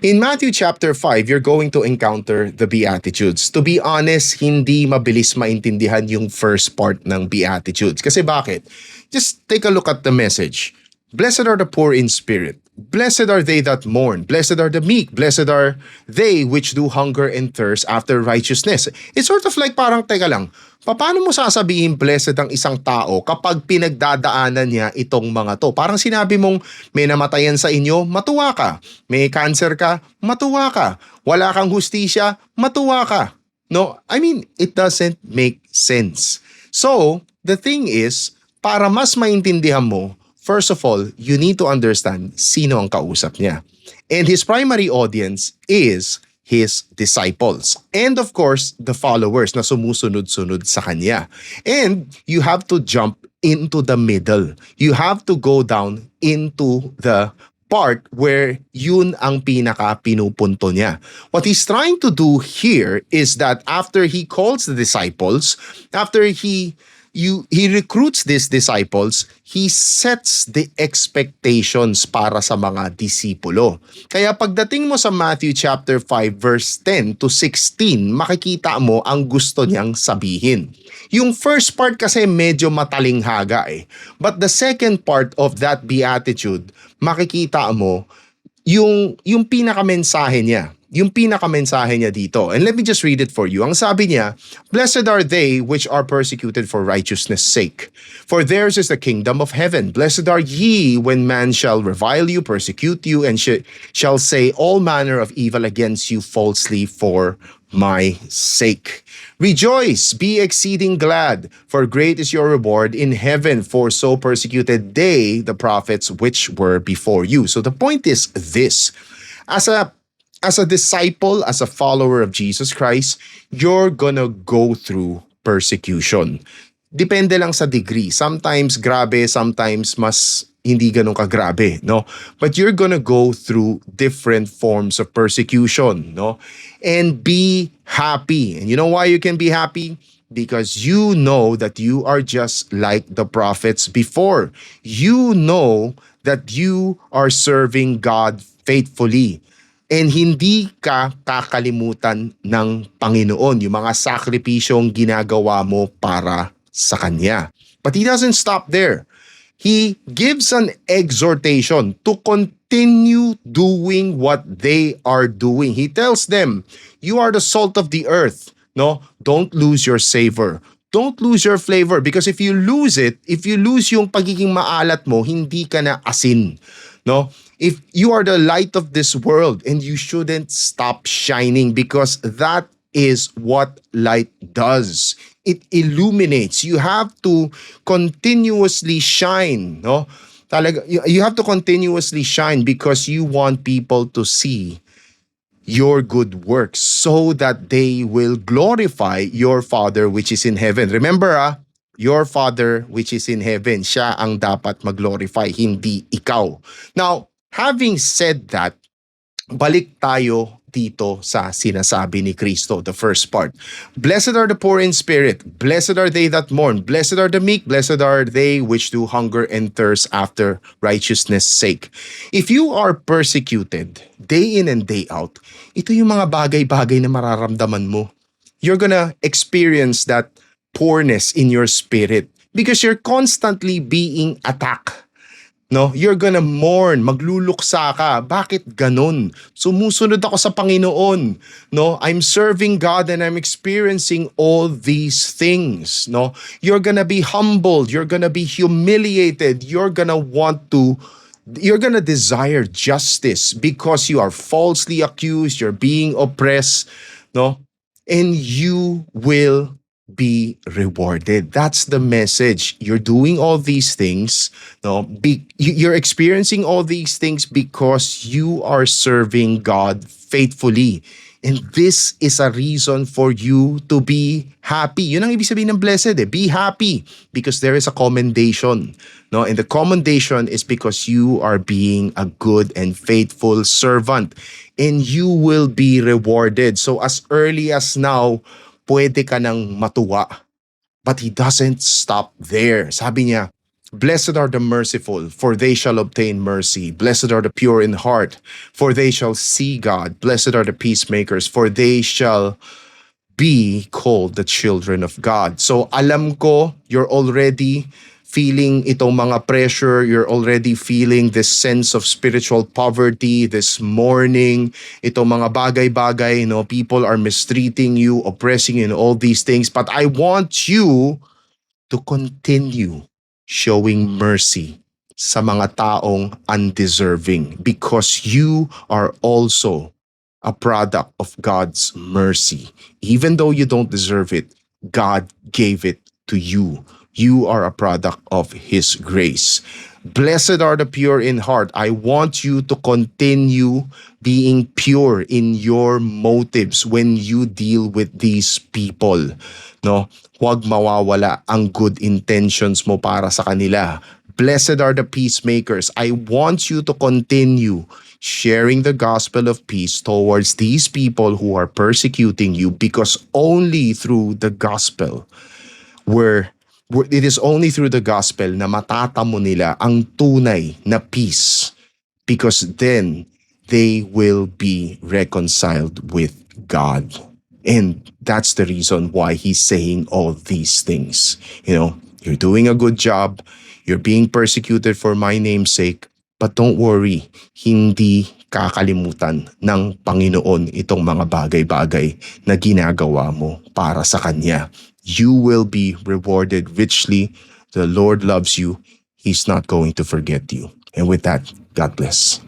In Matthew chapter 5, you're going to encounter the Beatitudes. To be honest, hindi mabilis maintindihan yung first part ng Beatitudes. Kasi bakit? Just take a look at the message. Blessed are the poor in spirit. Blessed are they that mourn. Blessed are the meek. Blessed are they which do hunger and thirst after righteousness. It's sort of like parang, teka lang, paano mo sasabihin blessed ang isang tao kapag pinagdadaanan niya itong mga to? Parang sinabi mong may namatayan sa inyo, matuwa ka. May cancer ka, matuwa ka. Wala kang hustisya, matuwa ka. No, I mean, it doesn't make sense. So, the thing is, para mas maintindihan mo, first of all, you need to understand sino ang kausap niya. And his primary audience is his disciples. And of course, the followers na sumusunod-sunod sa kanya. And you have to jump into the middle. You have to go down into the part where yun ang pinaka-pinupunto niya. What he's trying to do here is that after he calls the disciples, after he recruits these disciples, he sets the expectations para sa mga disipulo. Kaya pagdating mo sa Matthew chapter 5 verse 10 to 16, makikita mo ang gusto niyang sabihin. Yung first part kasi medyo matalinghaga eh. But the second part of that beatitude, makikita mo yung pinakamensahe niya. Yung pinakamensahe niya dito. And let me just read it for you. Ang sabi niya, "Blessed are they which are persecuted for righteousness' sake, for theirs is the kingdom of heaven. Blessed are ye when man shall revile you, persecute you, and shall say all manner of evil against you falsely for my sake. Rejoice, be exceeding glad, for great is your reward in heaven, for so persecuted they the prophets which were before you." So the point is this. As a disciple, as a follower of Jesus Christ, you're gonna go through persecution. Depende lang sa degree. Sometimes grabe, sometimes mas hindi ganun kagrabe, no? But you're gonna go through different forms of persecution, no? And be happy. And you know why you can be happy? Because you know that you are just like the prophets before. You know that you are serving God faithfully. And hindi ka kakalimutan ng Panginoon, yung mga sakripisyong ginagawa mo para sa Kanya. But He doesn't stop there. He gives an exhortation to continue doing what they are doing. He tells them, you are the salt of the earth. No, don't lose your savor. Don't lose your flavor, because if you lose it, if you lose yung pagiging maalat mo, hindi ka na asin. No? If you are the light of this world, and you shouldn't stop shining, because that is what light does. It illuminates. You have to continuously shine, no? Talaga, you have to continuously shine because you want people to see your good works so that they will glorify your Father which is in heaven. Remember, your Father which is in heaven, siya ang dapat mag-glorify, hindi ikaw. Now, having said that, balik tayo dito sa sinasabi ni Kristo, the first part. Blessed are the poor in spirit, blessed are they that mourn, blessed are the meek, blessed are they which do hunger and thirst after righteousness' sake. If you are persecuted day in and day out, ito yung mga bagay-bagay na mararamdaman mo. You're gonna experience that poorness in your spirit because you're constantly being attacked. No, you're gonna mourn, magluluksa ka. Bakit ganun? Sumusunod ako sa Panginoon. No, I'm serving God and I'm experiencing all these things. No, you're gonna be humbled, you're gonna be humiliated, you're gonna desire justice because you are falsely accused, you're being oppressed, no? And you will be rewarded. That's the message. You're doing all these things, no? You're experiencing all these things because you are serving God faithfully. And this is a reason for you to be happy. Yun ang ibig sabihin ng blessed, eh. Be happy because there is a commendation, no? And the commendation is because you are being a good and faithful servant, and you will be rewarded. So as early as now, pwede ka nang matuwa. But He doesn't stop there. Sabi niya, Blessed are the merciful, for they shall obtain mercy. Blessed are the pure in heart, for they shall see God. Blessed are the peacemakers, for they shall be called the children of God. So alam ko, you're already feeling itong mga pressure, you're already feeling this sense of spiritual poverty, this mourning, itong mga bagay-bagay, people are mistreating you, oppressing you, and all these things. But I want you to continue showing mercy sa mga taong undeserving because you are also a product of God's mercy. Even though you don't deserve it, God gave it to you. You are a product of His grace. Blessed are the pure in heart. I want you to continue being pure in your motives when you deal with these people. No? Huwag mawawala ang good intentions mo para sa kanila. Blessed are the peacemakers. I want you to continue sharing the gospel of peace towards these people who are persecuting you because only through the gospel it is only through the gospel na matatamo nila ang tunay na peace because then they will be reconciled with God. And that's the reason why he's saying all these things. You're doing a good job. You're being persecuted for my name's sake. But don't worry, hindi kakalimutan ng Panginoon itong mga bagay-bagay na ginagawa mo para sa Kanya. You will be rewarded richly. The Lord loves you. He's not going to forget you. And with that, God bless.